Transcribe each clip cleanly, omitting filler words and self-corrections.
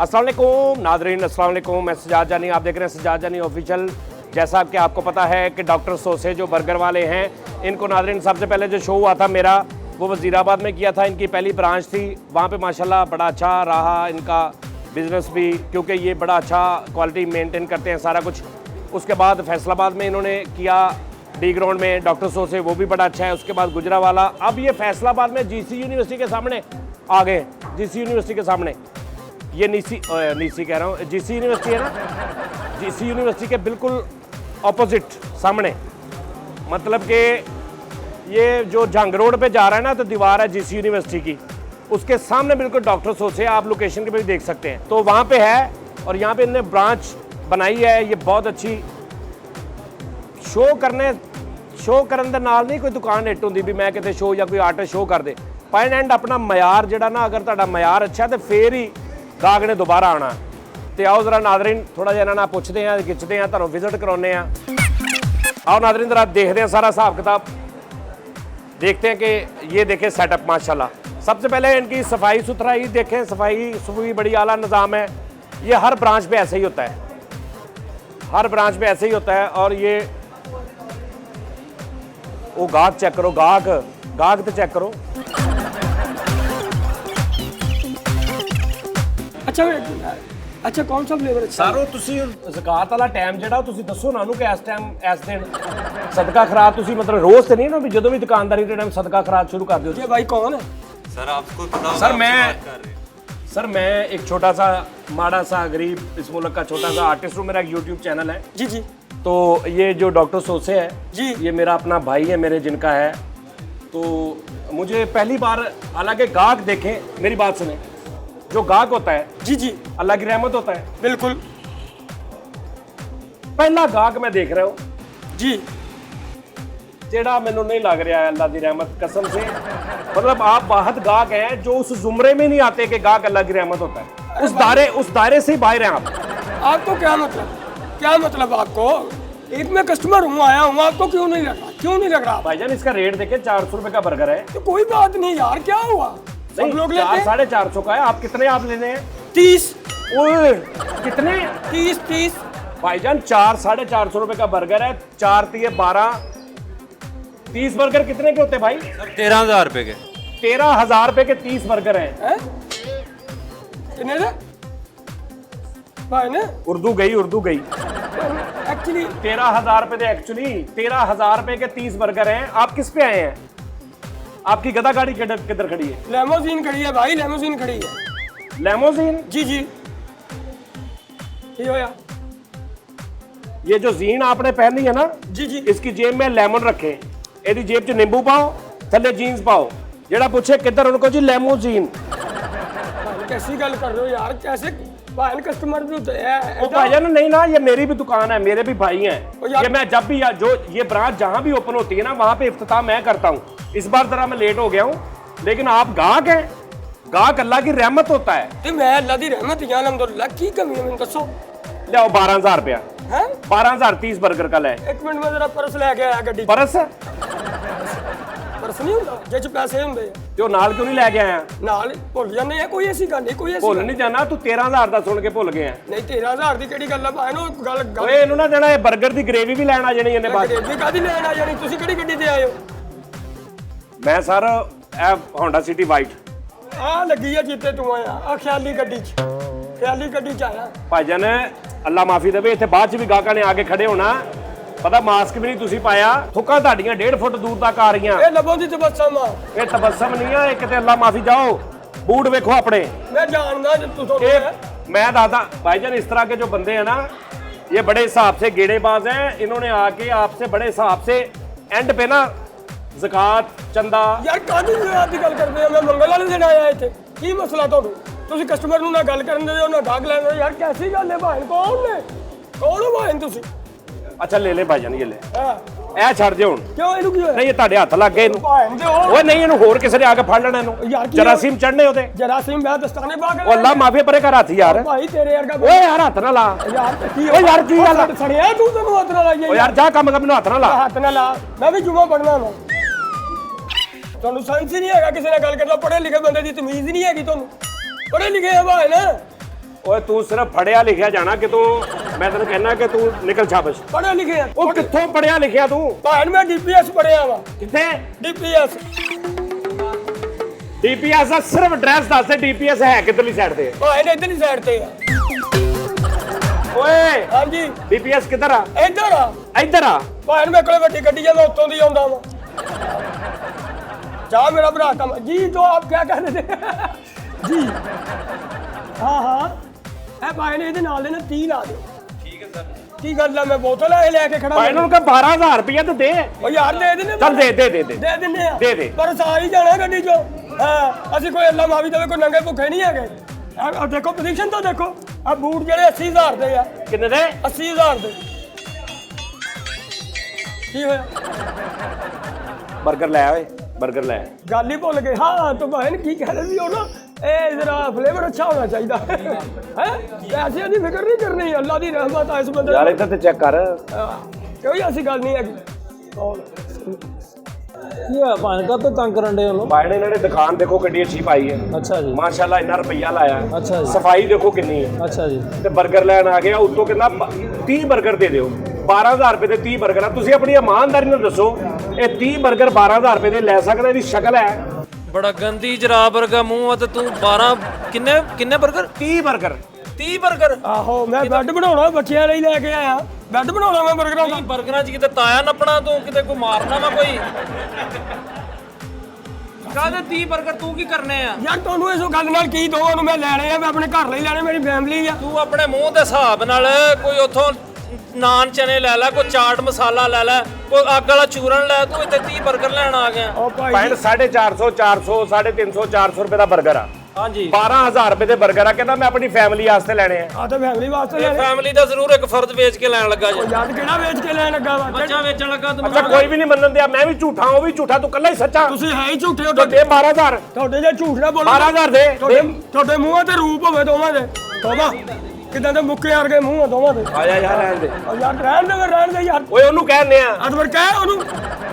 अस्सलाम वालेकुम नादरीन, अस्सलाम वालेकुम। मैं सजाद जानी, आप देख रहे हैं सजाद जानी ऑफिशियल। जैसा कि आपको पता है कि डॉक्टर सोसे जो बर्गर वाले हैं, इनको नादरीन सबसे पहले जो शो हुआ था मेरा वो वज़ीराबाद में किया था। इनकी पहली ब्रांच थी, वहाँ पे माशाल्लाह बड़ा अच्छा रहा इनका बिज़नेस भी, क्योंकि ये बड़ा अच्छा क्वालिटी मेंटेन करते हैं सारा कुछ। उसके बाद फैसलाबाद में इन्होंने किया डी ग्राउंड में डॉक्टर सोसे, वो भी बड़ा अच्छा है। उसके बाद गुजरावाला, अब ये फैसलाबाद में जीसी यूनिवर्सिटी के सामने आ गए। जीसी यूनिवर्सिटी के सामने ये नीसी कह रहा हूँ, जीसी यूनिवर्सिटी है ना, जीसी यूनिवर्सिटी के बिल्कुल ऑपोजिट सामने, मतलब कि ये जो जंग रोड पे जा रहा है ना, तो दीवार है जीसी यूनिवर्सिटी की, उसके सामने बिल्कुल डॉक्टर सोसे, आप लोकेशन के भी देख सकते हैं। तो वहाँ पे है और यहाँ पे इन्होंने ब्रांच बनाई है। ये बहुत अच्छी शो करने दे नाल नहीं कोई दुकान हिट होंदी भी मैं कितने शो या कोई आर्टिस्ट शो कर दे। पाइन एंड अपना मयार जिहड़ा ना, अगर तुहाडा मयार अच्छा तो फिर ही गाहक ने दोबारा आना। तो आओ जरा नादरीन थोड़ा जिहा इन्हां नाल पुछदे हैं, खिच्चदे हैं, तुहानूं विजिट कराउने आ। आओ नादरीन जरा देखते हैं सारा हिसाब किताब, देखते हैं कि ये देखें सेटअप माशाल्लाह। सबसे पहले इनकी सफाई सुथराई देखें, सफाई बड़ी आला निज़ाम है। ये हर ब्रांच पे ऐसे ही होता है, हर ब्रांच पे ऐसे ही होता है। और ये वो गाहक चेक करो, गाहक तो चेक करो। अच्छा कौन सा फ्लेवर सारो ਤੁਸੀਂ ज़कात वाला टाइम ਜਿਹੜਾ ਤੁਸੀਂ ਦੱਸੋ ਨਾ ਨੂੰ ਕਿ ਇਸ ਟਾਈਮ ਇਸ ਦਿਨ सदका खरात ਤੁਸੀਂ मतलब रोज ਤੇ नहीं ना भी ਜਦੋਂ भी दुकानदारी ਦੇ ਟਾਈਮ सदका खरात शुरू कर दो। ये भाई कौन है? सर आपको पता होगा, सर मैं एक छोटा सा माड़ा सा गरीब इस मुल्क का छोटा सा आर्टिस्ट हूँ। मेरा एक यूट्यूब चैनल है जी जी। तो ये जो डॉक्टर सोसे है जी, ये मेरा अपना भाई है मेरे जिनका है। तो मुझे पहली बार, हालांकि गाहक देखें, मेरी बात सुने, जो गाहक होता है जी जी, अल्लाह की रहमत होता है। बिल्कुल पहला गाहक मैं देख रहा हूँ जी, जेड़ा मैनू नहीं लग रहा है अल्लाह की रहमत कसम से, मतलब आप वाहद गाहक हैं जो उस जुमरे में नहीं आते कि गाहक अल्लाह की रहमत होता है। उस दायरे से ही बाहर हैं आप। आपको क्या मतलब आपको? एक मैं कस्टमर हूँ, आया हूँ, आपको क्यों नहीं लग रहा? भाईजान इसका रेट देखे 400 रुपए का बर्गर है। तो कोई बात नहीं यार, क्या हुआ? सब लोग लेते हैं। 450 का है। आप कितने आप लेने हैं? 30। ओए कितने? 30। भाईजान 400-450 रुपए का बर्गर है, 4 3 12 30 बर्गर कितने के होते हैं भाई? 13,000 रुपए के। 13,000 रुपए के 30 बर्गर हैं। कितने थे भाई ने? उर्दू गई एक्चुअली 13,000 रुपए थे। एक्चुअली 13,000 रुपए के 30 बर्गर हैं। आप किस पे आए हैं? आपकी गधा गाड़ी किधर खड़ी है? लेमोजीन खड़ी है भाई, लेमोजीन खड़ी है। लेमोजीन? जी जी, ये होया। ये जो जीन आपने पहनी है ना जी जी, इसकी जेब में लेमन रखे, एदी जेब च नींबू पाओ, थले जीन्स पाओ। जेड़ा पूछे किधर, उनको जी लेमोजीन। कैसी गल कर रहे हो यार? कैसे भाई कस्टमर भी होते हैं? ओ भाईजान नहीं ना, ये मेरी भी दुकान है, मेरे भी भाई हैं। यार- ये मैं जब भी जो ये ब्रांच जहाँ भी ओपन होती है ना, वहाँ पे इफ्तिताह मैं करता हूँ। इस बार जरा मैं लेट हो गया हूँ, लेकिन आप गाहक हैं। गाहक अल्लाह की रहमत होता है। ते मैं अल्लाह दी रहमत है अल्हम्दुलिल्लाह। की कमी है मैंने दसो? लियाओ 12,000 रुपया। हैं? 12,000 30 बर्गर का ले। एक मिनट में जरा पर्स लेके आया गड्डी। परस पर्स नहीं ਹੁੰਦਾ ਜਿਹ ਪੈਸੇ ਹੁੰਦੇ ਆ जो नाल क्यों नहीं लेके आया? ਨਾਲ ਭੁੱਲ ਜਾਂਦੇ ਆ। ਕੋਈ ਐਸੀ ਗੱਲ ਨਹੀਂ, ਕੋਈ ਐਸੀ भुल नहीं जाना, तू 13,000 ਦਾ ਸੁਣ ਕੇ ਭੁੱਲ ਗਿਆ। ਨਹੀਂ। 13,000 ਦੀ ਕਿਹੜੀ ਗੱਲ ਆ ਭਾਈ ਨੂੰ? ਗੱਲ ਓਏ ਇਹਨੂੰ ਨਾ ਦੇਣਾ, ਇਹ 버ਗਰ ਦੀ ਗ੍ਰੇਵੀ ਵੀ ਲੈਣ ਆ ਜਾਣੀ ਇਹਨੇ ਬਾਅਦ। ਗਰੇਵੀ ਕਾਦੀ ਲੈਣ ਆ ਜਾਣੀ? ਤੁਸੀਂ ਕਿਹੜੀ ਗੱਡੀ ਤੇ ਆਏ ਹੋ? ਮੈਂ ਸਰ ਇਹ ਹੋਂਡਾ ਸਿਟੀ ਵਾਈਟ। ਆ ਲੱਗੀ ਆ ਜਿੱਤੇ ਤੂੰ ਆਇਆ ਆ ਖਿਆਲੀ ਗੱਡੀ 'ਚ, ਖਿਆਲੀ ਗੱਡੀ 'ਚ ਆਇਆ। ਭਾਈਜਾਨ ਅੱਲਾ ਮਾਫੀ ਦੇਵੇ, ਇੱਥੇ ਬਾਅਦ ਚ ਵੀ ਗਾਹਕਾਂ ਨੇ ਆ ਕੇ ਖੜੇ ਹੋਣਾ। ਪਤਾ ਮਾਸਕ ਵੀ ਨਹੀਂ ਤੁਸੀਂ ਪਾਇਆ, ਥੁੱਕਾਂ ਤੁਹਾਡੀਆਂ 1.5 ਫੁੱਟ ਦੂਰ ਤੱਕ ਆ ਰਹੀਆਂ। ਇਹ ਲੱਭੋ ਦੀ ਤਬਸਮ ਆ। ਇਹ ਤਬਸਮ ਨਹੀਂ ਆ, ਇਹ ਕਿਤੇ ਅੱਲਾ ਮਾਫੀ ਜਾਓ। बूट देखो अपने। मैं जानना जब तू मैं दादा भाईजान इस तरह के जो बंदे हैं ना, ये बड़े हिसाब से गेड़ेबाज हैं। इन्होंने आके आपसे बड़े हिसाब से एंड पे ना ज़कात चंदा यार कादी ज़कात की गल करते हैं। मैं मंगल वाले दिन आया इत्थे, की मसला तुहानू? तुसीं कस्टमर नूं ना गल करन दे ना गाहक लैण दे। यार कैसी गल है भाई? कौन ने? कौन हो भाई तुसीं? अच्छा ले ले भाईजान, ये ले हां ਇਹ ਛੱਡ ਦਿਓ ਹੁਣ। क्यों इनू की होया? नहीं ये ਤੁਹਾਡੇ ਹੱਥ ਲੱਗ ਗਏ ਇਹਨੂੰ। भाई दे ਓਏ नहीं ਇਹਨੂੰ ਹੋਰ ਕਿਸੇ ਨੇ ਆ ਕੇ ਫੜ ਲੈਣਾ ਇਹਨੂੰ। यार की ਜਰਾਸੀਮ ਚੜਨੇ ਉਹਦੇ। जरासीम मैं दस्ताने पा के ਉਹ ਅੱਲਾ ਮਾਫੀ ਪਰੇ ਕਰ ਹੱਥ ਯਾਰ। भाई तेरे यार का ਓਏ ਯਾਰ ਹੱਥ ਨਾ ਲਾ। यार की ਓ ਯਾਰ ਕੀ ਗੱਲ ਆ? सड़िया तू तेनू हथ ना लाइए। ਓ ਯਾਰ ਜਾ ਕੰਮ ਕਰ, ਮੈਨੂੰ ਹੱਥ ਨਾ ਲਾ। हथ ना ला, मैं भी जुमा पढ़ना वा। ਤੁਹਾਨੂੰ ਸੈਂਸ ਹੀ ਨਹੀਂ ਹੈਗਾ ਕਿਸੇ ਨਾਲ ਗੱਲ ਕਰਨਾ। ਪੜ੍ਹੇ ਲਿਖੇ ਬੰਦੇ ਦੀ ਤਮੀਜ਼ ਹੀ ਨਹੀਂ ਹੈਗੀ ਤੁਹਾਨੂੰ। ਪੜ੍ਹੇ ਲਿਖੇ ਹੈ ਭਾਈ ਨਾ। ਓਏ ਤੂੰ ਸਿਰਫ ਪੜਿਆ ਲਿਖਿਆ ਜਾਣਾ ਕਿ ਤੂੰ ਮੈਂ ਤੈਨੂੰ ਕਹਿਣਾ ਕਿ ਤੂੰ ਨਿਕਲ ਛਾਬਸ਼ ਪੜ੍ਹਿਆ ਲਿਖਿਆ ਉਹ ਕਿੱਥੋਂ ਪੜਿਆ ਲਿਖਿਆ ਤੂੰ ਭਾਣ ਮੈਂ ਡੀਪੀਐਸ ਪੜਿਆ ਵਾ ਕਿੱਥੇ ਡੀਪੀਐਸ ਡੀਪੀਐਸ ਦਾ ਸਿਰਫ ਐਡਰੈਸ ਦੱਸ ਦੇ ਡੀਪੀਐਸ ਹੈ ਕਿੱਧਰਲੀ ਸਾਈਡ ਤੇ ਭਾਣ ਇਧਰਲੀ ਸਾਈਡ ਤੇ ਆ ਓਏ ਹਾਂਜੀ ਡੀਪੀਐਸ ਕਿੱਧਰ ਆ ਇੱਧਰ ਆ ਇੱਧਰ ਆ ਭਾਣ ਮੇਰੇ ਕੋਲ ਵੱਡੀ ਗੱਡੀ ਆ ਮੈਂ ਉੱਤੋਂ ਦੀ ਆਉਂਦਾ ਵਾ ਜਾ ਮੇਰਾ ਭਰਾ ਕੰਮ ਜੀ तो आप क्या कह रहे थे जी हाँ हाँ ਇਹ ਭਾਈ ਨੇ ਇਹਦੇ ਨਾਲ ਦੇ ਨਾ 30 ਲਾ ਦਿਓ ਠੀਕ ਹੈ ਸਰ ਕੀ ਗੱਲ ਆ ਮੈਂ ਬੋਤਲ ਇਹ ਲੈ ਕੇ ਖੜਾ ਭਾਈ ਨੂੰ ਕਹ 12000 ਰੁਪਇਆ ਤੇ ਦੇ ਉਹ ਯਾਰ ਦੇ ਦੇਣੇ ਚੱਲ ਦੇ ਦੇ ਦੇ ਦੇ ਦੇ ਦਿੰਨੇ ਆ ਦੇ ਦੇ। ਪਰ ਸਾਰੀ ਜਾਣਾ ਗੱਡੀ ਚੋਂ ਹਾਂ ਅਸੀਂ ਕੋਈ ਅੱਲਾ ਮਾਫੀ ਦੇਵੇ ਕੋਈ ਨੰਗੇ ਭੁੱਖੇ ਨਹੀਂ ਹੈਗੇ ਆ ਦੇਖੋ ਪੋਜੀਸ਼ਨ ਤਾਂ ਦੇਖੋ ਆ ਬੂਟ ਜਿਹੜੇ 80000 ਦੇ ਆ ਕਿੰਨੇ ਦੇ 80000 ਦੇ ਕੀ ਹੋਇਆ 버ਗਰ ਲੈ ਓਏ 버ਗਰ ਲੈ ਗੱਲ ਹੀ ਭੁੱਲ ਗਏ ਹਾਂ ਤਾਂ ਬਹਿਨ ਕੀ ਕਹਿ ਰਹੇ ਸੀ ਉਹ ਨਾ ਇਹ ਜਰਾ ਫਲੇਵਰ ਅੱਛਾ ਹੋਣਾ ਚਾਹੀਦਾ ਹੈ ਪੈਸੇ ਦੀ ਫਿਕਰ ਨਹੀਂ ਕਰਨੀ ਅੱਲਾ ਦੀ ਰਹਿਮਤ ਆ ਇਸ ਬੰਦੇ ਯਾਰ ਇੱਧਰ ਤੇ ਚੈੱਕ ਕਰ ਕੋਈ ਐਸੀ ਗੱਲ ਨਹੀਂ ਹੈਗੀ ਕੀ ਹੋਇਆ ਭਾਣ ਕਾ ਤੰਗ ਕਰਨ ਦੇ ਉਹਨੂੰ ਬਾਈ ਨੇ ਇਹਨਾਂ ਨੇ ਦੁਕਾਨ ਦੇਖੋ ਕਿੰਨੀ ਅੱਛੀ ਪਾਈ ਹੈ ਅੱਛਾ ਜੀ ਮਾਸ਼ਾਅੱਲਾ ਇੰਨਾ ਰੁਪਈਆ ਲਾਇਆ ਅੱਛਾ ਜੀ ਸਫਾਈ ਦੇਖੋ ਕਿੰਨੀ ਹੈ ਅੱਛਾ ਜੀ ਤੇ 버ਗਰ ਲੈਣ ਆ ਗਿਆ ਉੱਤੋਂ ਕਹਿੰਦਾ 30 버ਗਰ ਦੇ ਦਿਓ 12000 ਰੁਪਏ ਦੇ 30 버ਗਰ ਆ ਤੁਸੀਂ ਆਪਣੀ ਇਮਾਨਦਾਰੀ ਨਾਲ ਦੱਸੋ ਇਹ 30 버ਗਰ 12000 ਰੁਪਏ ਦੇ ਲੈ ਸਕਦਾ ਇਹਦੀ ਸ਼ਕਲ ਹੈ बड़ा गंदी जराब वर्गा मुंह है तो तू 12 किन्ने किन्ने बर्गर 30 버ਗਰ 30 बर्गर ਆਹੋ ਮੈਂ ਬੈੱਡ ਬਣਾਉਣਾ ਬੱਚਿਆਂ ਲਈ ਲੈ ਕੇ ਆਇਆ ਬੈੱਡ ਬਣਾਉਣਾ ਮੈਂ 버ਗਰਾਂ ਦਾ बर्गरां च किते ताया नपना तू किते को मारना वा कोई कादे 30 बर्गर तू की करने आ ਯਾਰ ਤੁਹਾਨੂੰ ਇਸ ਗੱਲ ਨਾਲ ਕੀ ਦੋ ਉਹਨੂੰ ਮੈਂ ਲੈਣੇ ਆ ਮੈਂ ਆਪਣੇ ਘਰ ਲਈ ਲੈਣੇ ਮੇਰੀ ਫੈਮਿਲੀ ਆ ਤੂੰ ਆਪਣੇ ਮੂੰਹ ਦੇ ਹਿਸਾਬ ਨਾਲ ਕੋਈ ਉਥੋਂ ਨਾਨ ਚਨੇ ਲੈ ਲੈ ਕੋਈ ਚਾਟ ਮਸਾਲਾ ਲੈ ਲੈ ਕੋਈ ਅੱਗ ਵਾਲਾ ਚੂਰਨ ਲੈ ਤੂੰ ਇੱਥੇ 30 버ਗਰ ਲੈਣ ਆ ਗਿਆ ਉਹ ਭਾਈ ਪੈਂਟ 450 400 350 400 ਰੁਪਏ ਦਾ 버ਗਰ ਆ ਹਾਂਜੀ 12000 ਰੁਪਏ ਦੇ 버ਗਰ ਆ ਕਹਿੰਦਾ ਮੈਂ ਆਪਣੀ ਫੈਮਿਲੀ ਵਾਸਤੇ ਲੈਣੇ ਆ ਆ ਤਾਂ ਫੈਮਿਲੀ ਵਾਸਤੇ ਲੈਣੇ ਫੈਮਿਲੀ ਦਾ ਜ਼ਰੂਰ ਇੱਕ ਫਰਦ ਵੇਚ ਕੇ ਲੈਣ ਲੱਗਾ ਜੀ ਯਾਰ ਕਿਹੜਾ ਵੇਚ ਕੇ ਲੈਣ ਲੱਗਾ ਵਾ ਬੱਚਾ ਵੇਚਣ ਲੱਗਾ ਤੂੰ ਅੱਛਾ ਕੋਈ ਵੀ ਨਹੀਂ ਮੰਨਣ ਦਿਆ ਮੈਂ ਵੀ ਝੂਠਾ ਉਹ ਵੀ ਝੂਠਾ ਤੂੰ ਕੱਲਾ ਹੀ ਸੱਚਾ ਤੁਸੀਂ ਹੈ ਹੀ ਝੂਠੇ ਹੋ ਤੂੰ ਦੇ 12000 ਤੁਹਾਡੇ ਜੇ ਝੂਠ ਨਾ ਬੋਲੋ 12000 ਦੇ ਤੁਹਾਡੇ ਮੂੰਹਾਂ ਤੇ ਰੂਪ ਹੋਵੇ ਦੋਵਾਂ ਦੇ ਤੋਬਾ ਕਿਦਾਂ ਦੇ ਮੁੱਕੇ ਵਰਗੇ ਮੂੰਹ ਆ ਦੋਵਾਂ ਦੇ ਆਇਆ ਯਾਰ ਰਹਿਣ ਦੇ ਉਹ ਯਾਰ ਰਹਿਣ ਦੇ ਯਾਰ ਓਏ ਉਹਨੂੰ ਕਹਿੰਦੇ ਆ ਅਦਵਰ ਕਹਿ ਉਹਨੂੰ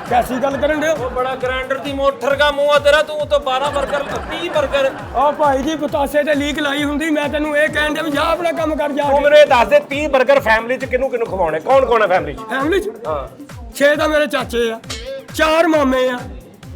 ਕੈਸੀ ਗੱਲ ਕਰਨ ਦੇ ਉਹ ਬੜਾ ਗ੍ਰੈਂਡਰ ਦੀ ਮੋਟਰ ਦਾ ਮੂੰਹ ਆ ਤੇਰਾ ਤੂੰ ਤਾਂ 12 버ਗਰ 30 버ਗਰ ਆ ਭਾਈ ਜੀ ਪਤਾਸੇ ਤੇ ਲੀਕ ਲਾਈ ਹੁੰਦੀ ਮੈਂ ਤੈਨੂੰ ਇਹ ਕਹਿਣ ਦੇ ਵੀ ਜਾ ਆਪਣਾ ਕੰਮ ਕਰ ਜਾ ਤੂੰ ਮੈਨੂੰ ਇਹ ਦੱਸ ਦੇ 30 버ਗਰ ਫੈਮਿਲੀ ਚ ਕਿਹਨੂੰ ਕਿਹਨੂੰ ਖਵਾਉਣੇ ਕੌਣ ਕੌਣ ਹੈ ਫੈਮਿਲੀ ਚ ਫੈਮਿਲੀ ਚ ਹਾਂ 6 ਤਾਂ ਮੇਰੇ ਚਾਚੇ ਆ 4 ਮਾਮੇ ਆ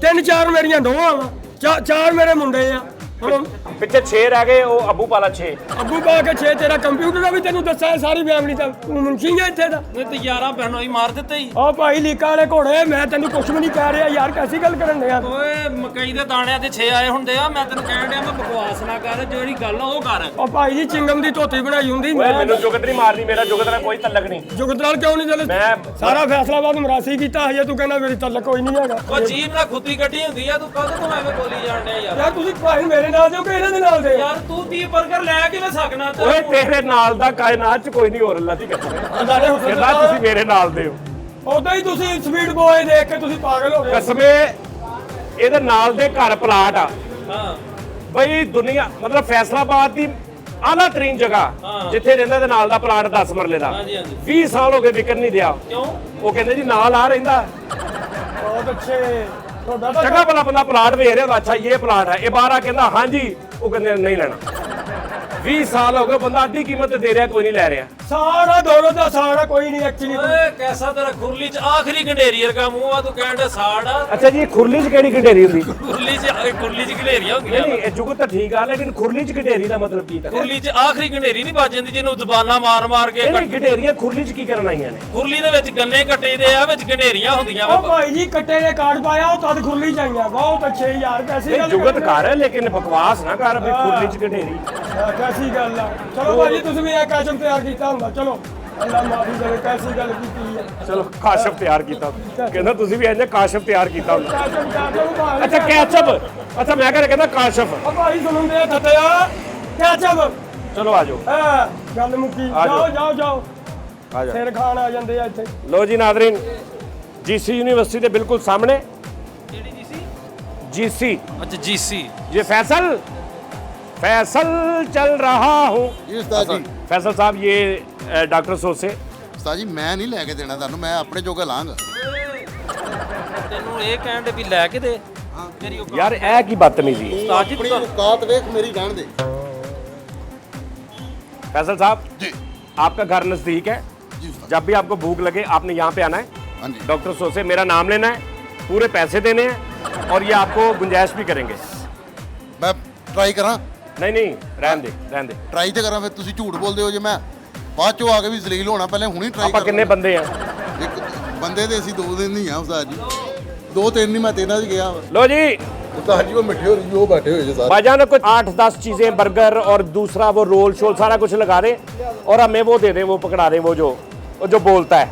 3-4 ਮੇਰੀਆਂ ਦੋਵਾਂ ਵਾ 4 ਮੇਰੇ ਮੁੰਡੇ ਆ ਹੁਣ ਪਿੱਛੇ 6 ਰਹਿ ਗਏ ਉਹ ਅੱਬੂ ਪਾਲਾ 6 ਅੱਬੂ ਪਾ ਕੇ 6 ਤੇਰਾ ਕੰਪਿਊਟਰ ਦਾ ਵੀ ਤੈਨੂੰ ਦੱਸਿਆ ਹੈ ਸਾਰੀ ਫੈਮਿਲੀ ਦਾ ਤੂੰ ਮੁਨਸ਼ੀ ਹੈ ਇੱਥੇ ਦਾ ਇਹ ਤੇ 11 ਬਹਿਨੋਂ ਹੀ ਮਾਰ ਦਿੱਤੇ ਹੀ ਆ ਭਾਈ ਲੀਕਾ ਵਾਲੇ ਘੋੜੇ ਮੈਂ ਤੈਨੂੰ ਕੁਝ ਵੀ ਨਹੀਂ ਕਹਿ ਰਿਹਾ ਯਾਰ ਕੈਸੀ ਗੱਲ ਕਰਨ ਡਿਆ ਓਏ ਮਕਈ ਦੇ ਦਾਣਿਆਂ ਤੇ 6 ਆਏ ਹੁੰਦੇ ਆ ਮੈਂ ਤੈਨੂੰ ਕਹਿਣ ਡਿਆ ਮੈਂ ਬਕਵਾਸ ਨਾ ਕਰ ਜਿਹੜੀ ਗੱਲ ਆ ਉਹ ਕਰ ਉਹ ਭਾਈ ਜੀ ਚਿੰਗਮ ਦੀ ਧੋਤੀ ਬਣਾਈ ਹੁੰਦੀ ਓਏ ਮੈਨੂੰ ਜੁਗਤ ਨਹੀਂ ਮਾਰਨੀ ਮੇਰਾ ਜੁਗਤ ਨਾਲ ਕੋਈ ਤਲਕ ਨਹੀਂ ਜੁਗਤਰਾਲ ਕਿਉਂ ਨਹੀਂ ਚੱਲੇ ਮੈਂ ਸਾਰਾ ਫੈਸਲਾਬਾਦ ਮਰਾਸੀ ਕੀਤਾ ਹਜੇ ਤੂੰ ਕਹਿੰਦਾ ਮੇਰੀ ਤਲਕ ਕੋਈ ਨਹੀਂ ਹੈਗਾ ਉਹ ਜੀਬ ਨਾਲ ਖੁੱਦੀ ਕੱਢੀ ਹੁੰਦੀ ਆ ਤੂੰ ਕਦੋਂ ਤੋਂ ਐਵੇਂ ਬੋਲੀ ਜਾਣ ਡਿਆ ਯਾਰ ਯਾਰ ਤੁਸੀਂ ਭਾਈ ਮੇਰੇ ਨਾਲ ਦਿਓ ਕਿ ਇਹਨਾਂ ਦੇ ਨਾਲ ਦੇ ਯਾਰ ਤੂੰ 30 버ਗਰ ਲੈ ਕਿਵੇਂ ਸਕਣਾ ਓਏ ਤੇਰੇ ਨਾਲ ਦਾ ਕਾਇਨਾਤ ਚ ਕੋਈ ਨਹੀਂ ਹੋਰ ਅੱਲਾ ਦੀ ਕਸਮ ਕਹਿੰਦਾ ਤੁਸੀਂ ਮੇਰੇ ਨਾਲ ਦੇ ਹੋ ਉਦਾਂ ਹੀ ਤੁਸੀਂ ਸਪੀਡ ਬੋਏ ਦੇਖ ਕੇ ਤੁਸੀਂ ਪਾਗਲ ਹੋ ਗਏ ਕਸਮੇ ਇਹਦੇ ਨਾਲ ਦੇ ਘਰ ਪਲਾਟ ਆ ਹਾਂ ਬਈ ਦੁਨੀਆ ਮਤਲਬ ਫੈਸਲਾਬਾਦ ਦੀ ਆਲਾ ਤਰੀਨ ਜਗ੍ਹਾ ਜਿੱਥੇ ਰਹਿੰਦਾ ਤੇ ਨਾਲ ਦਾ ਪਲਾਟ 10 ਮਰਲੇ ਦਾ ਹਾਂਜੀ ਹਾਂਜੀ 20 ਸਾਲ ਹੋ ਗਏ ਵਿਕਣ ਨਹੀਂ ਦਿਆ ਕਿਉਂ ਉਹ ਕਹਿੰਦੇ ਜੀ ਨਾਲ ਆ ਰਹਿੰਦਾ ਬਹੁਤ ਅੱਛੇ ਤੁਹਾਡਾ ਤਾਂ ਜਗ੍ਹਾ ਵਾਲਾ ਬੰਦਾ ਪਲਾਟ ਵੇਖ ਰਿਹਾ ਅੱਛਾ ਇਹ ਪਲਾਟ ਹੈ ਇਹ ਬਾਹਰ ਆ ਕਹਿੰਦਾ ਹਾਂਜੀ ਉਹ ਕਹਿੰਦੇ ਨਹੀਂ ਲੈਣਾ 20 ਸਾਲ ਹੋ ਗਏ ਬੰਦਾ ਅੱਧੀ ਕੀਮਤ ਤੇ ਦੇ ਰਿਹਾ ਕੋਈ ਨਹੀਂ ਲੈ ਰਿਹਾ ਸਾਰਾ ਦੌਲਤ ਦਾ ਸਾਰਾ ਕੋਈ ਨਹੀਂ ਐਕਚੁਅਲੀ ਓਏ ਕੈਸਾ ਤੇਰਾ ਖੁਰਲੀ ਚ ਆਖਰੀ ਗੰਡੇਰੀ ਵਰਗਾ ਮੂੰਹ ਆ ਤੂੰ ਕਹਿਣ ਡਿਆ ਸਾੜ ਆ ਅੱਛਾ ਜੀ ਖੁਰਲੀ ਚ ਕਿਹੜੀ ਗੰਡੇਰੀ ਹੁੰਦੀ ਖੁਰਲੀ ਚ ਗੰਡੇਰੀਆਂ ਹੁੰਦੀਆਂ ਨਹੀਂ ਇਹ ਜੁਗਤ ਤਾਂ ਠੀਕ ਆ ਲੇਕਿਨ ਖੁਰਲੀ ਚ ਗੰਡੇਰੀ ਦਾ ਮਤਲਬ ਕੀ ਹੈ ਖੁਰਲੀ ਚ ਆਖਰੀ ਗੰਡੇਰੀ ਨਹੀਂ ਵੱਜ ਜਾਂਦੀ ਜਿਹਨੂੰ ਜ਼ਬਾਨਾਂ ਮਾਰ ਮਾਰ ਕੇ ਨਹੀਂ ਗੰਡੇਰੀਆਂ ਖੁਰਲੀ ਚ ਕੀ ਕਰਨ ਆਈਆਂ ਨੇ ਖੁਰਲੀ ਦੇ ਵਿੱਚ ਗੰਨੇ ਕੱਟੇ ਦੇ ਆ ਵਿੱਚ ਗੰਡੇਰੀਆਂ ਹੁੰਦੀਆਂ ਉਹ ਭਾਈ ਜੀ ਕੱਟੇ ਦੇ ਕਾਰਡ ਪਾਇਆ ਉਹ ਤਦ ਖੁਰਲੀ ਚਾਹੀਆਂ ਬਹੁਤ ਅੱਛੇ ਯਾਰ ਕੈਸੀ ਇਹ ਗੱਲ ਜੁਗਤ ਕਰ ਹੈ ਲੇਕਿਨ ਬਕਵਾਸ ਨਾ ਕਰ ਵੀ ਖੁਰਲੀ ਚ ਗੰਡੇਰੀ ਕੈਸੀ ਗੱਲ ਆ ਚਲੋ ਭਾਈ ਤੁਸੀਂ ਵੀ ਇਹ ਕਾਜਮ ਤਿਆਰ ਕੀਤਾ ਹੁੰਦਾ ਚਲੋ ਅੱਲਾ ਮਾਫੀ ਦੇਵੇ ਕੈਸੀ ਗੱਲ ਕੀਤੀ ਹੈ ਚਲੋ ਕਾਸ਼ਫ ਤਿਆਰ ਕੀਤਾ ਕਹਿੰਦਾ ਤੁਸੀਂ ਵੀ ਇੰਨੇ ਕਾਸ਼ਫ ਤਿਆਰ ਕੀਤਾ ਹੁੰਦਾ ਕਾਜਮ ਭਾਈ ਅੱਛਾ ਕੈਚਅਪ ਅੱਛਾ ਮੈਂ ਕਹਿੰਦਾ ਕਾਸ਼ਫ ਉਹ ਭਾਈ ਸੁਣਦੇ ਥੱਤਿਆ ਕਾਜਮ ਚਲੋ ਆ ਜਾਓ ਹਾਂ ਗੱਲ ਮੁੱਕੀ ਆ ਜਾਓ। ਜਾਓ ਆ ਜਾਓ ਸਿਰ ਖਾਨ ਆ ਜਾਂਦੇ ਆ ਇੱਥੇ ਲੋ ਜੀ ਨਾਜ਼ਰੀਨ जीसी यूनिवर्सिटी के बिल्कुल सामने जीसी अच्छा जीसी ये फैसल चल रहा हूँ ਜੀ ਉਸਤਾਦ ਜੀ फैसल साहब ये डॉक्टर सोच से ਉਸਤਾਦ ਜੀ ਮੈਂ ਨਹੀਂ ਲੈ ਕੇ ਦੇਣਾ ਤੁਹਾਨੂੰ ਮੈਂ ਆਪਣੇ ਜੋਗਾ ਲਾਂਗਾ ਤੈਨੂੰ ਇਹ ਕਹਿਣ ਦੇ ਵੀ ਲੈ ਕੇ ਦੇ ਤੇਰੀ ਉਹ यार ऐ की बदतमीजी ਉਸਤਾਦ ਜੀ ਆਪਣੀ ਔਕਾਤ ਵੇਖ ਮੇਰੀ ਰਹਿਣ ਦੇ फैसल साहब जी आपका घर नज़दीक है, जी उस्ताद जब भी आपको भूख लगे आपने यहाँ पे आना है, हाँ जी डॉक्टर सोसे मेरा नाम लेना है, पूरे पैसे देने हैं और ये आपको गुंजाइश भी करेंगे। मैं ट्राई करा नहीं नहीं रहन दे ट्राई ਤੇ ਕਰਾਂ ਫਿਰ ਤੁਸੀਂ ਝੂਠ ਬੋਲਦੇ ਹੋ ਜੇ ਮੈਂ ਬਾਅਦ ਚੋਂ ਆ ਕੇ ਵੀ ਜ਼ਲੀਲ ਹੋਣਾ ਪਹਿਲੇ ਹੁਣੀ ਟਰਾਈ ਆਪਾਂ ਕਿੰਨੇ ਬੰਦੇ ਆ? ਇੱਕ ਬੰਦੇ ਤੇ ਅਸੀਂ 2 ਦਿਨ ਨਹੀਂ ਆ ਉਸਤਾਦ ਜੀ 2-3 ਨਹੀਂ ਮੈਂ 3 ਚ ਗਿਆ लो जी ਉਸਤਾਦ ਜੀ ਉਹ ਮਿੱਠੇ ਹੋ ਰਹੀ ਉਹ ਬੈਠੇ ਹੋਏ ਜੇ ਸਾਰੇ भाईजान ने कुछ 8-10 चीजें बर्गर और दूसरा वो रोल शोल सारा कुछ लगा दे और हमें वो दे दे, वो पकड़ा दे, वो जो बोलता है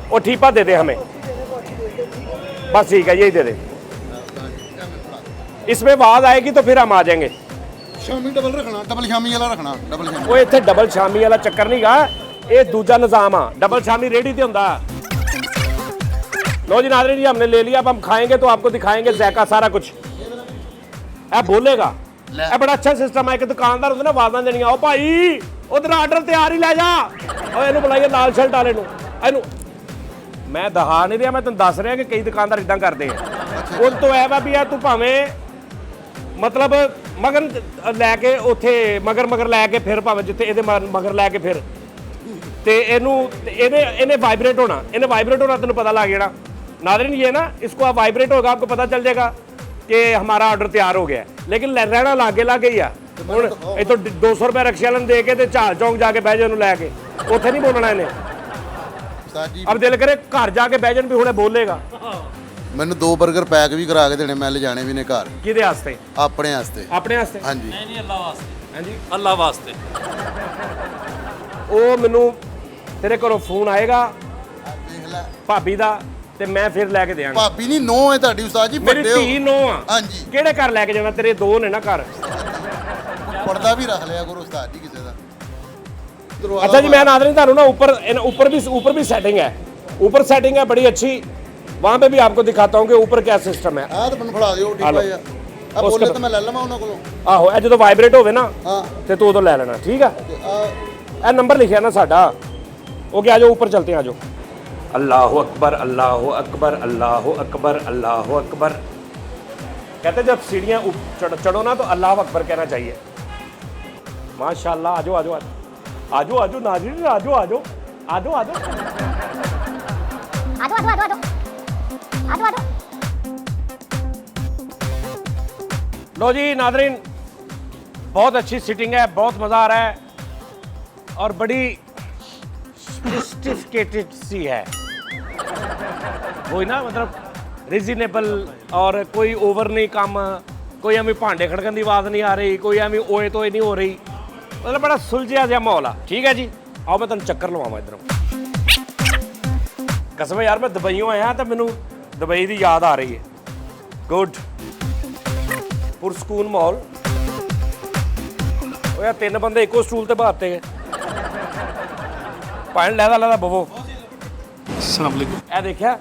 वो ठीपा दे दे हमें, बस ठीक है यही दे दे। इसमें आवाज आएगी तो फिर हम आ जाएंगे। ਸ਼ਾਮੀ ਡਬਲ ਰੱਖਣਾ ਡਬਲ ਸ਼ਾਮੀ ਵਾਲਾ ਰੱਖਣਾ ਡਬਲ ਸ਼ਾਮੀ वो इतने डबल शामी वाला चक्कर नहीं गा, ये दूजा निजाम आ, डबल शामी रेडी ते हुंदा। लो जी नाज़रीन जी हमने ले लिया, अब हम खाएंगे तो आपको दिखाएंगे जायका सारा कुछ। ए बोलेगा ए बड़ा अच्छा सिस्टम है कि दुकानदार होंदे ना आवाज़ां देनियां, ओ भाई उधर आर्डर तैयार ही ले जा, ओ इहनूं बुलाइए लाल शर्ट वाले नूं, इहनूं मैं दहा नहीं रहा, मैं तैनूं दस रहा कि कई दुकानदार इदां करदे आ। उन तो ऐ वा भी है तू भावें मतलब मगन लैके उत्थे मगर लैके फिर भावें जिथे ਇਹਦੇ मगर लैके फिर ते इन्हें वाइब्रेट होना, तेन पता लग जाना। नाज़रीन ये ना इसको आप वाइब्रेट होगा आपको पता चल जाएगा कि हमारा ऑर्डर तैयार हो गया है, लेकिन रहना लागे ही आ। हुण इथों 200 रुपये रिक्शे वाले दे के झाल चौंक जाके बह जाओ लैके, उत्थे नहीं बोलना इन्हें। ਉਸਤਾਦ ਜੀ अब दिल करे घर जाके बह जान भी हुणे बोलेगा। ਮੈਨੂੰ 2 버ਗਰ ਪੈਕ ਵੀ ਕਰਾ ਕੇ ਦੇਣੇ ਮੈਂ ਲਿਜਾਣੇ ਵੀ ਨੇ ਘਰ किहदे वास्ते? ਆਪਣੇ ਵਾਸਤੇ अपने वास्ते? ਹਾਂਜੀ ਨਹੀਂ ਨਹੀਂ ਅੱਲਾ ਵਾਸਤੇ, ਹਾਂਜੀ ਅੱਲਾ ਵਾਸਤੇ। ਉਹ ਮੈਨੂੰ ਤੇਰੇ ਘਰੋਂ ਫੋਨ ਆਏਗਾ ਦੇਖ ਲੈ ਭਾਬੀ ਦਾ ਤੇ ਮੈਂ ਫਿਰ ਲੈ ਕੇ ਦੇਵਾਂਗਾ। ਭਾਬੀ ਨਹੀਂ ਨੋ ਹੈ ਤੁਹਾਡੀ ਉਸਤਾਦ ਜੀ ਮੇਰੀ ਵੱਡੇ ਧੀ ਨੋ ਆ। ਹਾਂਜੀ ਕਿਹੜੇ ਘਰ ਲੈ ਕੇ ਜਾਣਾ? ਤੇਰੇ ਦੋ ਨੇ ਨਾ ਘਰ। ਪਰਦਾ ਵੀ ਰੱਖ ਲਿਆ ਕਰੋ ਉਸਤਾਦ ਜੀ ਕਿਸੇ ਦਾ अच्छा जी मैं नाज़रीन ਤੁਹਾਨੂੰ ना ऊपर भी सेटिंग है, ऊपर सेटिंग है बड़ी अच्छी, वहाँ पे भी आपको दिखाता हूँ कि ऊपर क्या सिस्टम है। ਆਹ ਤਾਂ ਮੈਨੂੰ ਫੜਾ ਦਿਓ ਠੀਕ ਹੈ ਆ ਬੋਲੇ ਤਾਂ ਮੈਂ ਲੈ ਲਵਾਂ ਉਹਨਾਂ ਕੋਲੋਂ ਆਹੋ ਇਹ ਜਦੋਂ ਵਾਈਬ੍ਰੇਟ ਹੋਵੇ ਨਾ ਹਾਂ ਤੇ ਤੂੰ ਉਦੋਂ ਲੈ ਲੈਣਾ, ਠੀਕ ਆ? ਤੇ ਆ ਇਹ ਨੰਬਰ ਲਿਖਿਆ ਨਾ ਸਾਡਾ, ਉਹ ਕਿ ਆ ਜਾਓ ऊपर चलते हैं, आ जाओ। अल्लाह अकबर अल्लाह अकबर अल्लाह अकबर अल्लाह अकबर। कहते जब सीढ़ियाँ चढ़ो ना तो अल्लाह अकबर कहना चाहिए। माशाल्लाह, आ जाओ आ जाओ आ जाओ नाज़रीन, आ जाओ आ जाओ आ जाओ आ जाओ लो जी नाज़रीन, बहुत अच्छी सीटिंग है, बहुत मज़ा आ रहा है और बड़ी सोफिस्टिकेटेड सी है, वही ना मतलब रीजनेबल, और कोई ओवर नहीं काम, कोई हमें भांडे खड़कन की आवाज़ नहीं आ रही, कोई हमें ओए तोए नहीं हो रही, मतलब बड़ा सुलझिया जहा माहौल आ। ठीक है जी, आओ मैं तेन चक्कर लवावां इधरों। कसम यार मैं दुबईयों आया तो मैनू दुबई की याद आ रही है। गुड पुरस्कून माहौल। ਉਹ ਯਾਰ 3 ਬੰਦੇ ਇੱਕੋ ਸਟੂਲ ਤੇ ਬਾਤੇ ਗਏ, ਪਾਣ ਲੈਦਾ ਬਵੋ। अस्सलाम वालेकुम। ਇਹ ਦੇਖਿਆ,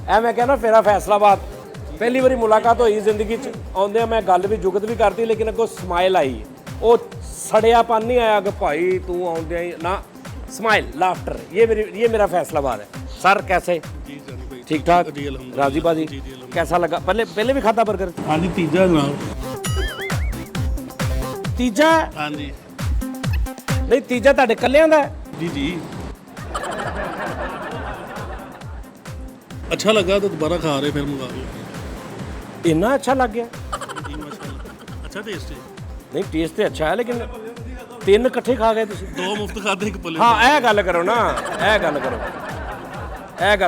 ਇਹ ਮੈਂ ਕਹਿੰਦਾ ਫੇਰਾ ਫੈਸਲਾਬਾਦ ਪਹਿਲੀ ਵਾਰੀ ਮੁਲਾਕਾਤ ਹੋਈ ਜ਼ਿੰਦਗੀ 'ਚ, ਆਉਂਦਿਆਂ ਮੈਂ ਗੱਲ ਵੀ ਜੁਗਤ ਵੀ ਕਰਤੀ, ਲੇਕਿਨ ਅੱਗੋਂ ਸਮਾਈਲ ਆਈ, ਉਹ ਸੜਿਆਪਨ ਨਹੀਂ ਆਇਆ ਕਿ ਭਾਈ ਤੂੰ ਆਉਂਦਿਆਂ ਹੀ ਨਾ, स्माइल लाफ्टर, ये मेरा फैसलाबाद है। सर कैसे? जी जानी भाई ठीक ठाक? जी अल्हम्दुलिल्लाह। राजी बाजी? जी, जी, कैसा लगा? पहले भी खाता बर्गर? हाँ जी तीजा जनाब। तीजा? हाँ जी नहीं तीजा ਤੁਹਾਡੇ ਕੱਲਿਆਂ ਦਾ ਹੈ? जी जी अच्छा लगा तो दोबारा खा रहे फिर मंगा लो। ਇੰਨਾ ਅੱਛਾ ਲੱਗ ਗਿਆ? जी माशाल्लाह अच्छा टेस्ट है। नहीं टेस्ट ਤੇ ਅੱਛਾ ਹੈ, ਲੇਕਿਨ 3 ਇਕੱਠੇ ਖਾ ਗਏ ਤੁਸੀਂ। 2 मुफ्त खाते एक पले। ਹਾਂ ਇਹ ਗੱਲ ਕਰੋ ਨਾ, ਇਹ ਗੱਲ ਕਰੋ।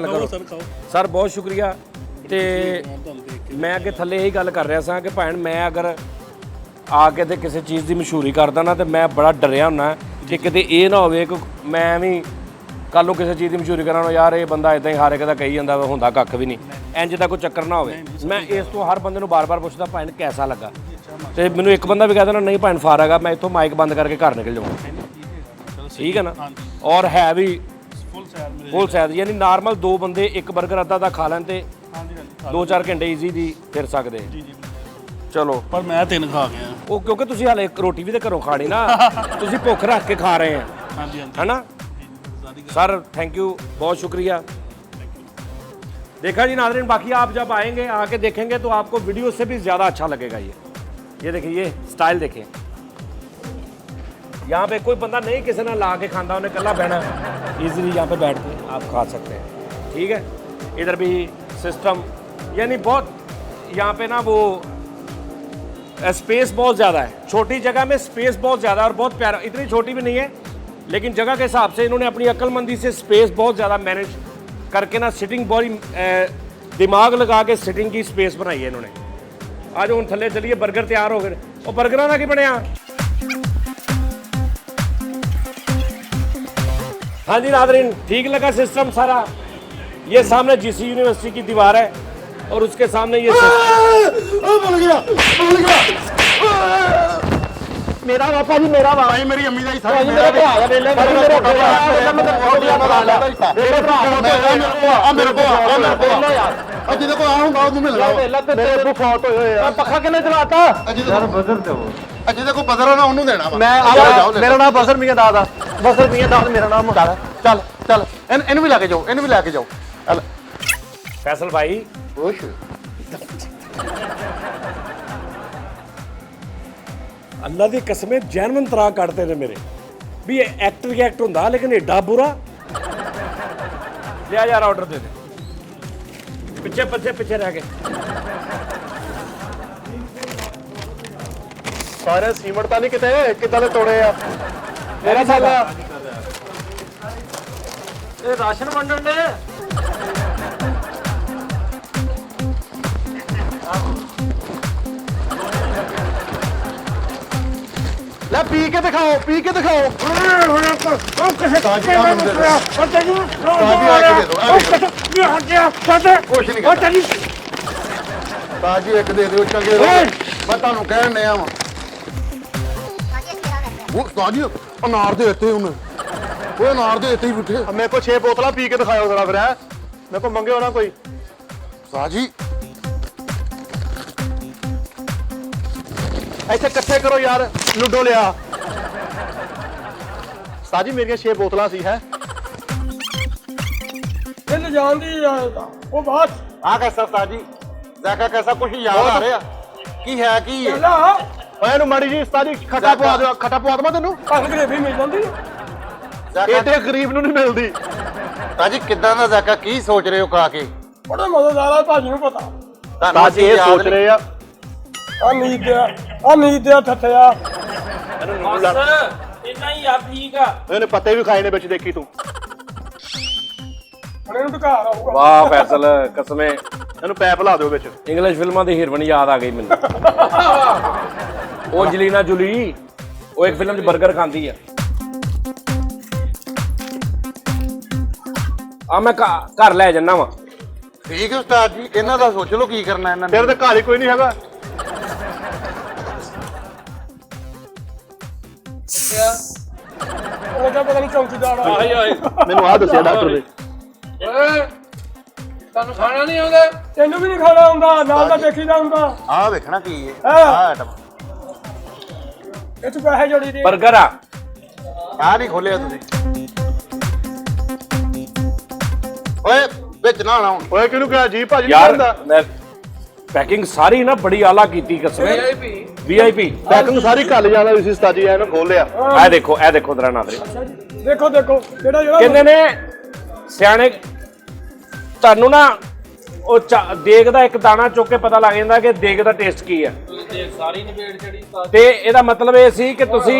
खाओ सर खाओ। ਸਰ ਬਹੁਤ ਸ਼ੁਕਰੀਆ। ਤੇ ਤੁਹਾਨੂੰ ਦੇਖ ਕੇ ਮੈਂ ਅੱਗੇ ਥੱਲੇ ਇਹੀ ਗੱਲ ਕਰ ਰਿਹਾ ਸਾਂ ਕਿ ਭੈਣ ਮੈਂ ਅਗਰ ਆ ਕੇ ਤੇ ਕਿਸੇ ਚੀਜ਼ ਦੀ ਮਸ਼ਹੂਰੀ ਕਰਦਾ ਨਾ ਤੇ ਮੈਂ ਬੜਾ ਡਰਿਆ ਹੁੰਨਾ ਕਿ ਕਿਤੇ ਇਹ ਨਾ ਹੋਵੇ ਕਿ ਮੈਂ ਵੀ ਕੱਲ ਨੂੰ ਕਿਸੇ ਚੀਜ਼ ਦੀ ਮਸ਼ਹੂਰੀ ਕਰਾਂ ਯਾਰ ਇਹ ਬੰਦਾ ਇਦਾਂ ਹੀ ਹਾਰੇ ਕਦਾ ਕਹੀ ਜਾਂਦਾ ਵਾ, ਹੁੰਦਾ ਕੱਖ ਵੀ ਨਹੀਂ, ਇੰਜ ਦਾ ਕੋਈ ਚੱਕਰ ਨਾ ਹੋਵੇ। ਮੈਂ ਇਸ ਤੋਂ ਹਰ ਬੰਦੇ ਨੂੰ ਬਾਰ-ਬਾਰ ਪੁੱਛਦਾ ਭੈਣ ਕੈਸਾ ਲੱਗਾ, ਤੇ ਮੈਨੂੰ ਇੱਕ ਬੰਦਾ ਵੀ ਕਹਿ ਦੇਣਾ ਨਹੀਂ ਭੈਣ ਫਾਰ ਹੈਗਾ, ਮੈਂ ਇੱਥੋਂ ਮਾਈਕ ਬੰਦ ਕਰਕੇ ਘਰ ਨਿਕਲ ਜਾਵਾਂ। ਠੀਕ ਹੈ ਨਾ? ਔਰ ਹੈ ਵੀ ਫੁੱਲ ਸਾਈਜ਼, ਯਾਨੀ ਨਾਰਮਲ 2 ਬੰਦੇ ਇੱਕ 버ਗਰ ਅੱਧਾ ਖਾ ਲੈਣ ਤੇ 2-4 ਘੰਟੇ ਈਜ਼ੀ ਦੀ ਫਿਰ ਸਕਦੇ। ਚਲੋ पर मैं 3 खा गया। ਉਹ ਕਿਉਂਕਿ ਤੁਸੀਂ ਹਾਲੇ ਰੋਟੀ ਵੀ ਤੇ ਘਰੋਂ ਖਾਣੀ ਨਾ, ਤੁਸੀਂ ਭੁੱਖ ਰੱਖ ਕੇ ਖਾ ਰਹੇ ਆ, हाँ जी हाँ जी है ना? सर थैंक यू, बहुत शुक्रिया। देखा जी नाज़रीन, बाकी आप जब आएंगे आके देखेंगे तो आपको वीडियो से भी ज़्यादा अच्छा लगेगा। ये देखिए, ये स्टाइल देखें, यहाँ पे कोई बंदा नहीं किसी ने ला के खांदा, उन्हें कल्ला बहना इजीली यहाँ पे बैठ के आप खा सकते हैं। ठीक है, इधर भी सिस्टम यानी बहुत यहाँ पे ना वो स्पेस बहुत ज़्यादा है, छोटी जगह में स्पेस बहुत ज़्यादा और बहुत प्यारा, इतनी छोटी भी नहीं है लेकिन जगह के हिसाब से इन्होंने अपनी अक्लमंदी से स्पेस बहुत ज़्यादा मैनेज करके ना सिटिंग बड़ी दिमाग लगा के सिटिंग की स्पेस बनाई है इन्होंने। आज हम थले चलिए, बर्गर तैयार हो गए और बर्गर ना कि बने। हाँ जी नादरीन, ठीक लगा सिस्टम सारा। ये सामने जीसी यूनिवर्सिटी की दीवार है और उसके सामने ये मेरा पापा जी, मेरा भाई, मेरी अम्मी का ही सारा मेरा ਜਿਹਦੇ ਕੋਲ ਆਉਂਗਾ ਉਹਨੂੰ ਮਿਲਣਾ ਮੇਰੇ ਕੋਲ ਫੋਟ ਹੋਏ ਆ ਪੱਖਾ ਕਿੰਨੇ ਚਲਾਤਾ ਯਾਰ ਬਜ਼ਰ ਤੇ ਉਹ ਜਿਹਦੇ ਕੋਲ ਬਜ਼ਰ ਆ ਨਾ ਉਹਨੂੰ ਦੇਣਾ ਵਾ। ਮੈਂ ਮੇਰਾ ਨਾਮ ਬਜ਼ਰ ਮੀਆਂ ਦਾਦਾ, ਬਜ਼ਰ ਮੀਆਂ ਦਾਦਾ ਮੇਰਾ ਨਾਮ। ਚੱਲ ਚੱਲ ਇਹਨੂੰ ਵੀ ਲੈ ਕੇ ਜਾਓ, ਇਹਨੂੰ ਵੀ ਲੈ ਕੇ ਜਾਓ। फैसल भाई खुश अल्लाह की कसमें जैनवन तरा काटते थे मेरे भी ये एक्टर ही एक्ट होंदा लेकिन एडा बुरा। ले यार ऑर्डर दे दे, पीछे पीछे पीछे रह गए सारे सीमट ਤਾਂ ਨਹੀਂ ਕਿਤੇ ਕਿੱਦਾਂ ਦੇ ਤੋੜੇ ਆ ਮੇਰਾ ਸਾਲਾ ਇਹ ਰਾਸ਼ਨ ਵੰਡਣ ਦੇ। ਲੈ ਪੀ ਕੇ ਦਿਖਾਓ, ਪੀ ਕੇ ਦਿਖਾਓ। ਤਾਜੀ ਇੱਕ ਦੇ ਦਿਓ ਚੰਗੇ। ਮੈਂ ਤੁਹਾਨੂੰ ਕਹਿਣ ਡਿਆ ਵਾਂ ਉਹ ਤਾਜੀ ਅਨਾਰ ਦੇ ਦਿੱਤੇ ਉਹਨੇ, ਉਹ ਅਨਾਰ ਦੇ ਦਿੱਤੇ ਹੀ ਬਿਠੇ। ਮੇਰੇ ਕੋਲ 6 ਬੋਤਲਾਂ ਪੀ ਕੇ ਦਿਖਾਓ ਜ਼ਰਾ ਫਿਰ। ਮੇਰੇ ਕੋਲ ਮੰਗਿਓ ਨਾ ਕੋਈ ਤਾਜੀ। ਇੱਥੇ ਇਕੱਠੇ ਕਰੋ ਯਾਰ, ਲੁੱਡੋ ਲਿਆ। ਸਾਜੀ ਮੇਰੀਆਂ 6 ਬੋਤਲਾਂ ਸੀ ਹੈ। ਇਹ ਜਾਣਦੀ ਉਹ ਬਾਤ ਆ कैसा ਸਾਜੀ ਜ਼ਾਕਾ कैसा ਕੁਝ ਯਾਦ ਆ ਰਿਹਾ ਕੀ ਹੈ ਕੀ ਹੈ? ਪਹਿਲਾਂ ਓਏ ਇਹਨੂੰ ਮਾੜੀ ਜੀ ਸਾਜੀ ਖੱਟਾ ਪਵਾ ਦਿਓ, ਖੱਟਾ ਪਵਾ ਦਵਾਂ ਤੈਨੂੰ। ਕੱਲ ਗਰੇਵੀ ਮਿਲ ਜਾਂਦੀ ਇਹ ਤੇ ਗਰੀਬ ਨੂੰ ਨਹੀਂ ਮਿਲਦੀ। ਸਾਜੀ ਕਿੱਦਾਂ ਦਾ ਜ਼ਾਕਾ ਕੀ ਸੋਚ ਰਹੇ ਹੋ ਕਾ ਕੇ? ਬੜਾ ਮਜ਼ੇਦਾਰ ਆ, ਭਾਜੀ ਨੂੰ ਪਤਾ। ਸਾਜੀ ਇਹ ਸੋਚ ਰਹੇ ਆ ਅਮੀਦ ਆ ਥੱਥਿਆ ਬਸ ਇੰਨਾ ਹੀ ਆ, ਠੀਕ ਆ। ਇਹਨੇ ਪੱਤੇ ਵੀ ਖਾਏ ਨੇ ਵਿੱਚ, ਦੇਖੀ ਤੂੰ। ਹੁਣ ਇਹਨੂੰ ਢਕਾ ਆਊਗਾ। वाह फैसल कसमें ਇਹਨੂੰ ਪੈਪ ਲਾ ਦਿਓ ਵਿੱਚ। इंग्लिश फिल्मां दी हीरोइन याद आ गई मैनू। ਉਹ ਜਲੀਨਾ ਜੁਲੀ ਉਹ ਇੱਕ ਫਿਲਮ 'ਚ 버ਗਰ ਖਾਂਦੀ ਆ। ਆ ਮੈਂ ਘਰ ਲੈ ਜੰਨਾ ਵਾ। ਠੀਕ ਹੈ ਉਸਤਾਦ ਜੀ, ਇਹਨਾਂ ਦਾ ਸੋਚ ਲਓ ਕੀ ਕਰਨਾ ਇਹਨਾਂ ਨੇ। ਤੇਰੇ ਤੇ ਘਰ ਹੀ ਕੋਈ ਨਹੀਂ ਹੈਗਾ। ਉਹ ਤਾਂ ਪਤਾ ਨਹੀਂ ਚੌਂਕੀਦਾਰ ਆ। ਆਏ ਆਏ ਮੈਨੂੰ ਆਹ ਦੱਸਿਆ ਡਾਕਟਰ ਨੇ। ਓਏ ਤੁਹਾਨੂੰ ਖਾਣਾ ਨਹੀਂ ਆਉਂਦਾ? ਤੈਨੂੰ ਵੀ ਨਹੀਂ ਖਾਣਾ ਹੁੰਦਾ, ਨਾਲ ਤਾਂ ਦੇਖੀਦਾ ਹੁੰਦਾ। ਆਹ ਵੇਖਣਾ ਕੀ ਹੈ ਹਾਂ। ਆਹ ਆਈਟਮ ਇਹ ਤੂੰ ਪੈਸੇ ਜੋੜੀ ਦੇ। 버ਗਰ ਆ ਆਹ ਨਹੀਂ ਖੋਲਿਆ ਤੁਸੀਂ। ਓਏ ਵਿੱਚ ਨਾ ਆਣਾ। ਓਏ ਕਿਹਨੂੰ ਕਿਹਾ ਜੀ ਭਾਜੀ यार मैं पैकिंग सारी ना बड़ी आला की थी कसमें। VIP ਪੈਕਿੰਗ ਸਾਰੀ ਕੱਲ ਜਾਂਦਾ ਸੀ ਉਸਤਾਦ ਜੀ, ਇਹਨੂੰ ਖੋਲ ਲਿਆ। ए देखो जरा नादरी ਦੇਖੋ ਕਿਹੜਾ ਜਿਹੜਾ ਕਹਿੰਦੇ ਨੇ ਸਿਆਣੇ ਤੁਹਾਨੂੰ ਨਾ ਉਹ ਦੇਗ ਦਾ ਇੱਕ ਦਾਣਾ ਚੁੱਕ ਕੇ ਪਤਾ ਲੱਗ ਜਾਂਦਾ ਕਿ ਦੇਗ ਦਾ ਟੇਸਟ ਕੀ ਹੈ। ਸਾਰੀ ਨਿਬੇੜ ਚੜੀ ਤੇ ਇਹਦਾ ਮਤਲਬ ਇਹ ਸੀ ਕਿ ਤੁਸੀਂ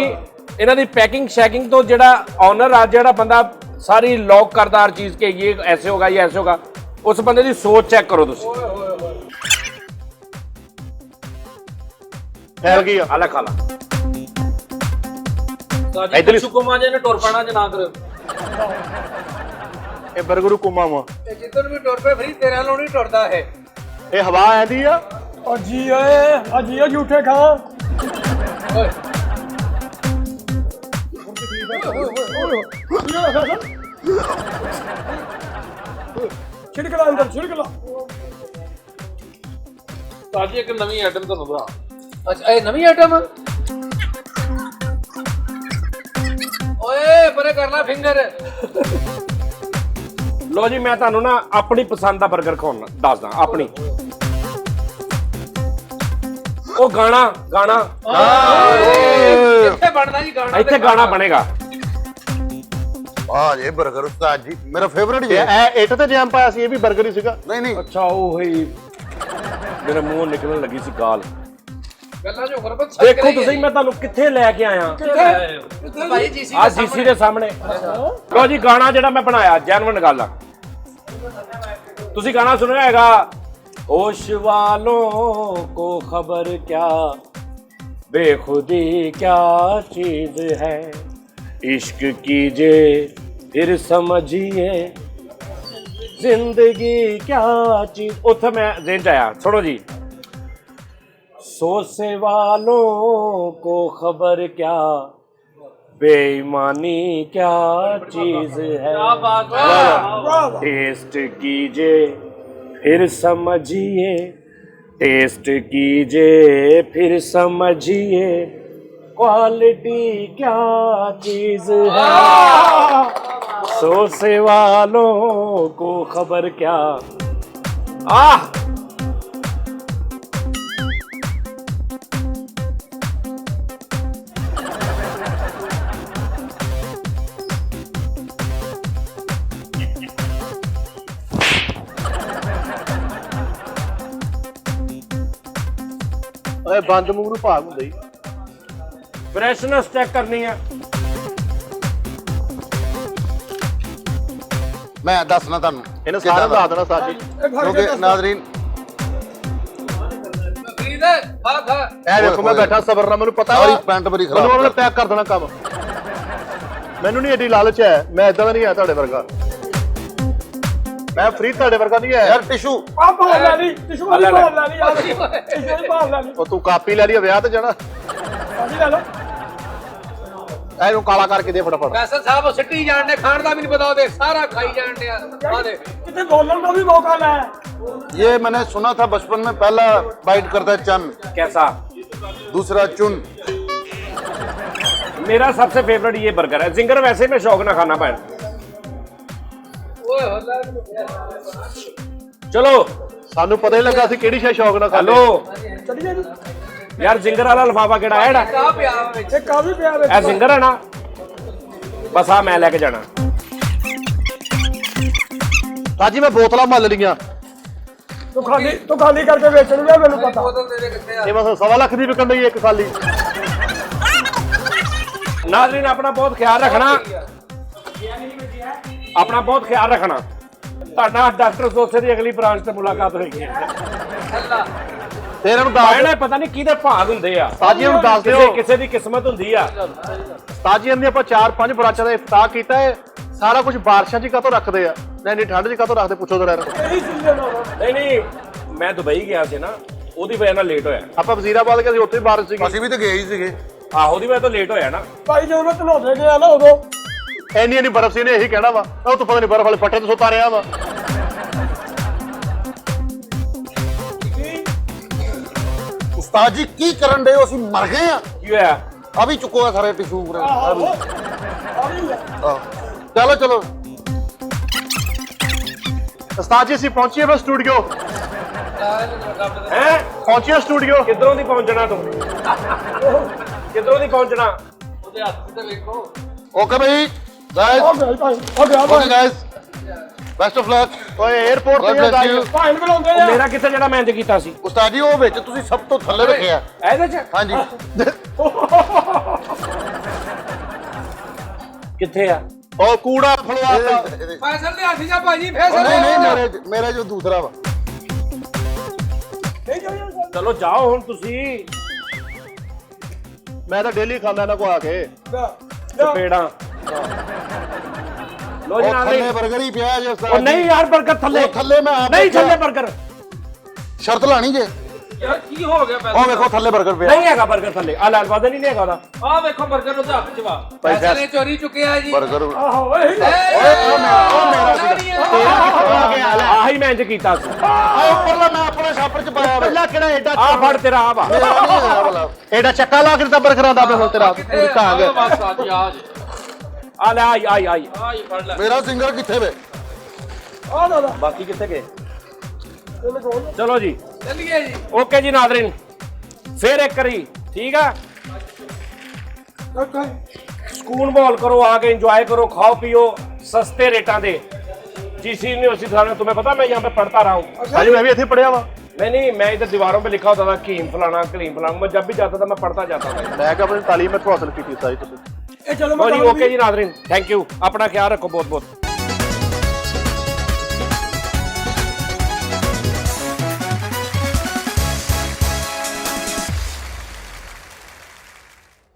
ਇਹਨਾਂ ਦੀ ਪੈਕਿੰਗ ਸ਼ੈਕਿੰਗ ਤੋਂ ਜਿਹੜਾ ਓਨਰ ਆ, ਜਿਹੜਾ ਬੰਦਾ ਸਾਰੀ ਲੌਕ ਕਰਦਾ ਹਰ ਚੀਜ਼ ਕੇ ਇਹ ਐਸੇ ਹੋਗਾ ਇਹ ਐਸੇ ਹੋਗਾ, ਉਸ ਬੰਦੇ ਦੀ ਸੋਚ ਚੈੱਕ ਕਰੋ ਤੁਸੀਂ। ਫੈਲ ਗਈ ਆ। ਆਲਾ ਖਾਲਾ ਇਧਰ ਸੁਕਮਾ ਜੇ ਨੇ ਟੁਰ ਪੈਣਾ ਜੇ ਨਾ ਕਰੋ। ਇਹ ਬਰਗਰੂ ਕੁਮਾ ਵਾ। ਤੇ ਜਿੱਧਰ ਵੀ ਟੁਰ ਪਏ ਫਰੀ ਤੇਰੇ ਨਾਲ ਨਹੀਂ ਟੁਰਦਾ ਇਹ। ਇਹ ਹਵਾ ਆਂਦੀ ਆ। ਉਹ ਜੀ ਓਏ ਅਜੀ ਉਹ ਝੂਠੇ ਖਾ। ਓਏ ਛਿੜਕ ਲਾ ਅੰਦਰ, ਛਿੜਕ ਲਾ। ਸਾਜੀ ਇੱਕ ਨਵੀਂ ਆਈਟਮ ਤੁਹਾਨੂੰ ਭਰਾ। ਅੱਛਾ ਇਹ ਨਵੀਂ ਆਈਟਮ? ਓਏ ਪਰੇ ਕਰ ਲੈ ਫਿੰਗਰ। ਲੋ ਜੀ ਮੈਂ ਤੁਹਾਨੂੰ ਨਾ ਆਪਣੀ ਪਸੰਦ ਦਾ 버ਗਰ ਖਵਾਉਣਾ ਦੱਸਦਾ। ਆਪਣੀ ਉਹ ਗਾਣਾ ਇੱਥੇ ਬਣਦਾ ਜੀ ਗਾਣਾ ਇੱਥੇ ਗਾਣਾ ਬਣੇਗਾ। ਆ ਜੇ 버ਗਰ ਉਸਤਾਦ ਜੀ ਮੇਰਾ ਫੇਵਰਿਟ ਜੀ ਇਹ ਇੱਟ ਤੇ ਜੈਮ ਪਾਇਆ ਸੀ ਇਹ ਵੀ 버ਗਰ ਹੀ ਸੀਗਾ ਨਹੀਂ ਅੱਛਾ ਉਹ ਹੀ ਮੇਰੇ ਮੂੰਹ ਨਿਕਲਣ ਲੱਗੀ ਸੀ ਗਾਲ। ਗੱਲਾਂ ਜੋ ਗੁਰਬਤ ਦੇਖੋ ਤੁਸੀਂ ਮੈਂ ਤੁਹਾਨੂੰ ਕਿੱਥੇ ਲੈ ਕੇ ਆਇਆ ਭਾਈ ਜੀਸੀ ਆ ਜੀਸੀ ਦੇ ਸਾਹਮਣੇ। ਲੋ ਜੀ ਗਾਣਾ ਜਿਹੜਾ ਮੈਂ ਬਣਾਇਆ ਜੈਨੂਇਨ ਗੱਲ ਆ। ਤੁਸੀਂ ਗਾਣਾ ਸੁਣਿਆ ਹੈਗਾ होश वालों को खबर क्या बेखुदी क्या चीज है इश्क कीजिए फिर समझिए जिंदगी क्या चीज उठ मैं जेन आया छोड़ो जी सोचने वालों को खबर क्या बेईमानी क्या चीज है टेस्ट कीजिए फिर समझिए टेस्ट कीजिए फिर समझिए क्वालिटी क्या चीज है सोचने वालों को खबर क्या आह ਓਏ ਬੰਦ ਮੂੰਹ ਨੂੰ ਭਾਗ ਹੁੰਦਾ ਹੀ फ्रेशनेस चेक करनी है। ਮੈਂ ਦੱਸਣਾ ਤੁਹਾਨੂੰ ਇਹਨੇ ਸਾਰਾ ਦੱਸ ਦੇਣਾ ਸਾਜੀ ਕਿਉਂਕਿ ਨਾਜ਼ਰੀਨ ਫਰੀਦ ਖਾ ਇਹ ਦੇਖੋ ਮੈਂ ਬੈਠਾ ਸਬਰ ਨਾਲ ਮੈਨੂੰ ਪਤਾ ਸਾਰੀ ਪੈਂਟ ਬੜੀ ਖਰਾਬ ਮੈਨੂੰ ਉਹਨੇ ਪੈਕ ਕਰ ਦੇਣਾ ਕੰਮ ਮੈਨੂੰ ਨਹੀਂ ਏਡੀ ਲਾਲਚ ਹੈ ਮੈਂ ਇਦਾਂ ਦਾ ਨਹੀਂ ਆ ਤੁਹਾਡੇ ਵਰਗਾ ਮੈਂ ਫਰੀ ਤੁਹਾਡੇ ਵਰਗਾ ਨਹੀਂ ਹੈ ਯਾਰ ਟਿਸ਼ੂ ਆ ਭਾਵ ਲੈ ਲਈ ਟਿਸ਼ੂ ਵਾਲੀ ਭਾਵ ਲੈ ਲਈ ਯਾਰ ਟਿਸ਼ੂ ਵਾਲੀ ਭਾਵ ਲੈ ਲਈ ਉਹ ਤੂੰ ਕਾਪੀ ਲੈ ਲਈ ਵਿਆਹ ਤੇ ਜਾਣਾ ਸਾਡੀ ਲੈ ਲਓ ਇਹਨੂੰ ਕਾਲਾ ਕਰਕੇ ਦੇ ਫਟਾਫਟ ਫੈਸਲ ਸਾਹਿਬ ਸਿੱਟੀ ਜਾਣ ਨੇ ਖਾਣ ਦਾ ਵੀ ਨਹੀਂ ਪਤਾ ਉਹਦੇ ਸਾਰਾ ਖਾਈ ਜਾਣ ਡਿਆ ਆ ਦੇ ਕਿਤੇ ਬੋਲਣ ਦਾ ਵੀ ਮੌਕਾ ਲੈ ये मैंने सुना था बचपन में पहला बाइट करता है चन कैसा दूसरा चुन मेरा सबसे फेवरेट ये बर्गर है जिंगर वैसे मैं शौक ना खाना पाए चलो सानू पता ही लगा सी केड़ी शे शौक ना खा हेलो ਚਲੀ ਜੀ यार जिंगर वाला लिफाफा केड़ा है ਕਾ ਪਿਆ ਵਿੱਚ ਇਹ ਕਾਫੀ ਪਿਆ ਵਿੱਚ ए जिंगर है ना बस आ मैं लेके जाना साजी मैं बोतलां मल लियां ਤੂੰ ਖਾਲੀ ਕਰਕੇ ਵੇਚਣ ਗਿਆ ਮੈਨੂੰ ਪਤਾ ਬੋਤਲ ਦੇ ਦੇ ਕਿੱਥੇ ਆ ये बस 1.5 लाख दी विकन रही एक खाली नाज़रीन अपना बहुत ख्याल रखना अपना बहुत ख्याल रखना ਤੁਹਾਡਾ ਡਾਕਟਰ ਸੋਸੇ ਦੀ ਅਗਲੀ ਬ੍ਰਾਂਚ ਤੇ ਮੁਲਾਕਾਤ ਹੋਏਗੀ तेरे नु दास ਇਹਨੇ ਪਤਾ ਨਹੀਂ ਕਿਹਦੇ ਭਾਗ ਹੁੰਦੇ ਆ साजी नु दास दियो ਕਿਸੇ ਦੀ ਕਿਸਮਤ ਹੁੰਦੀ ਆ साजी ने ਆਪਾਂ 4-5 ਬਰਾਚਾਂ ਦਾ ਇਫਤਾਹ ਕੀਤਾ ਹੈ ਸਾਰਾ ਕੁਝ ਬਾਰਿਸ਼ਾਂ 'ਚ ਕਾਤੋਂ ਰੱਖਦੇ ਆ ਨਹੀਂ ਠੰਡ 'ਚ ਕਾਤੋਂ ਰੱਖਦੇ ਪੁੱਛੋ ਜ਼ਰਾ ਇਹੀ ਸੀਜ਼ਨ ਹੋਣਾ ਨਹੀਂ ਮੈਂ ਦੁਬਈ ਗਿਆ ਸੀ ਨਾ ਉਹਦੀ ਵਜ੍ਹਾ ਨਾਲ ਲੇਟ ਹੋਇਆ ਆਪਾਂ ਵਜ਼ੀਰਾਬਾਦ ਗਏ ਸੀ ਉੱਥੇ ਬਾਰਿਸ਼ ਸੀਗੀ ਅਸੀਂ ਵੀ ਤਾਂ ਗਏ ਹੀ ਸੀਗੇ ਆਹੋ ਉਹਦੀ ਵਜ੍ਹਾ ਤੋਂ ਲੇਟ ਹੋਇਆ ਨਾ ਭਾਈ ਜਦੋਂ ਮੈਂ ਧਨੌਲੇ ਗਿਆ ਨਾ ਉਦੋਂ ਇੰਨੀ ਬਰਫ਼ ਸੀ ਨੇ ਇਹੀ ਕਹਿਣਾ ਵਾ ਉਹ ਤਾਂ ਪਤਾ ਨਹੀਂ ਬਰਫ਼ ਵਾਲੇ ਫੱਟੇ ਤੋਂ ਸੁੱਤਾ ਰਿਹਾ ਵਾ ਉਸਤਾਦ ਜੀ ਕੀ ਕਰਨ ਦੇ ਹੋ ਅਸੀਂ ਮਰ ਗਏ ਆ ਕੀ ਹੋਇਆ ਆ ਵੀ ਚੁੱਕੋ ਆ ਸਾਰੇ ਟਿਸ਼ੂ ਪੂਰੇ ਆਹ ਚਲੋ ਚਲੋ ਉਸਤਾਦ ਜੀ ਅਸੀਂ ਪਹੁੰਚੀਏ ਬਸ ਸਟੂਡੀਓ ਹੈ ਪਹੁੰਚੀਏ ਸਟੂਡੀਓ ਕਿੱਧਰੋਂ ਦੀ ਪਹੁੰਚਣਾ ਤੂੰ ਕਿੱਧਰੋਂ ਦੀ ਪਹੁੰਚਣਾ ਉਹਦੇ ਹੱਥ ਤੇ ਵੇਖੋ ਓਕੇ ਭਾਈ ਗਾਇਸ ਆ ਗਿਆ ਭਾਈ ਆ ਗਿਆ okay Bhai guys best of luck ਓਏ 에어ਪੋਰਟ God ਤੇ bless ਜਾਈਓ you. ਭਾਈ ਨੂੰ ਬੁਲਾਉਂਦੇ ਆ ਮੇਰਾ ਕਿੱਥੇ ਜਿਹੜਾ ਮੈਂ ਇੰਜ ਕੀਤਾ ਸੀ ਉਸਤਾਦ ਜੀ ਉਹ ਵਿੱਚ ਤੁਸੀਂ ਸਭ ਤੋਂ ਥੱਲੇ ਰੱਖਿਆ ਇਹਦੇ ਚ ਹਾਂਜੀ ਕਿੱਥੇ ਆ ਉਹ ਕੂੜਾ ਫਲਵਾਤਾ ਫੈਸਲ ਦੇ ਹੱਥ ਜਾ ਭਾਜੀ ਉਹ ਫੈਸਲ ਨਹੀਂ ਮੇਰੇ ਜੋ ਦੂਸਰਾ ਵਾ ਨਹੀਂ ਜਾਓ ਚਲੋ ਜਾਓ ਹੁਣ ਤੁਸੀਂ ਮੈਂ ਤਾਂ ਡੇਲੀ ਖਾਂਦਾ ਇਹਨਾਂ ਕੋ ਆ ਕੇ ਚਪੇੜਾਂ ਲੋ ਜੀ ਉਹ ਥੱਲੇ ਨਾਜ਼ਰੀਨ 버ਗਰ ਹੀ ਪਿਆ ਜੇ ਉਹ ਉਸਤਾਦ ਨਹੀਂ ਜੀ। ਯਾਰ 버ਗਰ ਥੱਲੇ ਉਹ ਥੱਲੇ ਮੈਂ ਆਪ ਨਹੀਂ ਦੇਖਿਆ। ਥੱਲੇ 버ਗਰ ਸ਼ਰਤ ਲਾਣੀ ਜੇ ਯਾਰ ਕੀ ਹੋ ਗਿਆ ਉਹ ਵੇਖੋ ਥੱਲੇ 버ਗਰ ਪਿਆ ਨਹੀਂ ਹੈਗਾ 버ਗਰ ਥੱਲੇ ਆ ਲਾਲ ਬਾਦਲ ਨਹੀਂ ਹੈਗਾ ਉਹਦਾ ਆ ਵੇਖੋ 버ਗਰ ਉਹਦੇ ਹੱਥ 'ਚ ਵਾ ਭਾਈ ਫੈਸਲ ਨੇ ਚੋਰੀ ਚੁੱਕਿਆ ਜੀ 버ਗਰ ਆਹੋ ਇਹੀ ਆਹੀ ਮੈਂ ਇੰਜ ਕੀਤਾ ਸੀ ਆ ਉੱਪਰਲਾ ਮੈਂ ਆਪਣੇ ਛਾਪਰ ਚ ਪਾਇਆ ਵਾ ਪਹਿਲਾਂ ਕਿਹੜਾ ਐਡਾ ਆ ਫੜ ਤੇਰਾ ਆ ਵਾ ਮੇਰਾ ਨਹੀਂ ਆਇਆ ਵਾਲਾ ਐਡਾ ਚੱਕਾ ਲਾ ਕੇ ਤਾਂ ਬਰਖਰਾਂ ਦਾ ਪਿਆ ਹੁਣ ਤੇਰਾ ਕਾਂਗ ਬਸ ਆ ਜੀ ਆ ਜੀ ਆ ਲੈ ਆਈ ਆਈ ਆਈ ਆ ਹੀ ਫੜ ਲੈ ਮੇਰਾ ਸਿੰਗਰ ਕਿੱਥੇ ਵੇ ਆ ਦਾਦਾ ਬਾਕੀ ਕਿੱਥੇ ਗਏ ਇਹਨੇ ਕੋਲ ਚਲੋ ਜੀ ਚੱਲੀਏ ਜੀ ਓਕੇ ਜੀ ਨਾਜ਼ਰੀਨ फिर एक करी ठीक है। ਸਕੂਨ ਮਾਹੌਲ करो, आके एंजॉय करो, खाओ पियो सस्ते रेटा दे। जीसी यूनिवर्सिटी सामने, तुम्हें पता मैं यहाँ पे पढ़ता रहा हूँ। भाजी मैं भी इतने पढ़िया वा। नहीं मैं इधर दीवारों पे लिखा होता था कीम फलाना कलीम फलाना, मैं जब भी जाता था मैं पढ़ता जाता था। मैं अपनी तालीम में हासिल की थी सारी। चलो ओके जी नाज़रीन, थैंक यू, अपना ख्याल रखो बहुत बहुत।